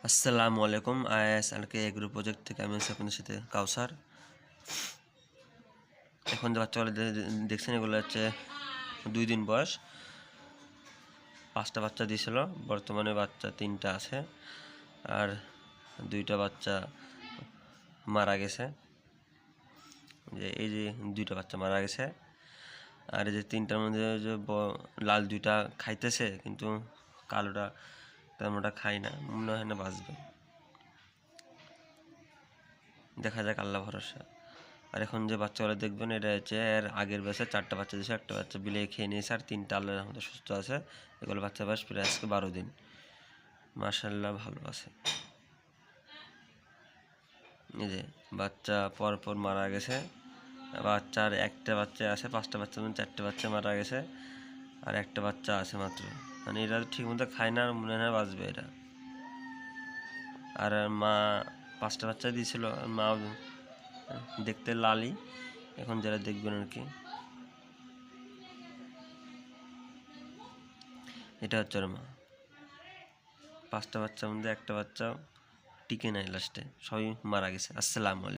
আসসালামু আলাইকুম। ISLK agro project থেকে আমি আছি আপনাদের সাথে কাউসার। এখন যে বাচ্চাগুলো দেখছেন এগুলো হচ্ছে 2 দিন বয়স। 5টা বাচ্চা দিয়েছিল, বর্তমানে বাচ্চা 3টা আছে আর 2টা বাচ্চা মারা গেছে। এই যে 2টা বাচ্চা মারা গেছে আর এই যে 3টার মধ্যে যে লাল 2টা খাইতেছে, কিন্তু কালোটা তেমনটা খাই না, মনে হয় না বাঁচবে। দেখা যাক, আল্লাহ ভরসা। আর এখন যে বাচ্চাগুলো দেখবেন এটা হচ্ছে এর আগের ব্যাচে 4টা বাচ্চা দিয়েছে, একটা বাচ্চা বিলে খেয়ে নিয়েছে আর 3টা আল্লাহর রহমতে সুস্থ আছে। এগুলো বাচ্চা বয়স প্রায় আজকে 12 দিন, মাশাআল্লাহ ভালো আছে। এই যে বাচ্চা পরপর মারা গেছে, বাচ্চার একটা বাচ্চা আছে, 5টা বাচ্চা 4টে বাচ্চা মারা গেছে আর একটা বাচ্চা আছে মাত্র। মানে এরা ঠিক মতো খায় না আর মনে হয় বাঁচবে এরা। আর মা 5টা বাচ্চা দিয়েছিল, মা দেখতে লালই। এখন যারা দেখবেন আর কি, এটা হচ্ছে ওর মা। 5টা বাচ্চার মধ্যে একটা বাচ্চা টিকে নাই, লাস্টে সবই মারা গেছে। আসসালামু আলাইকুম।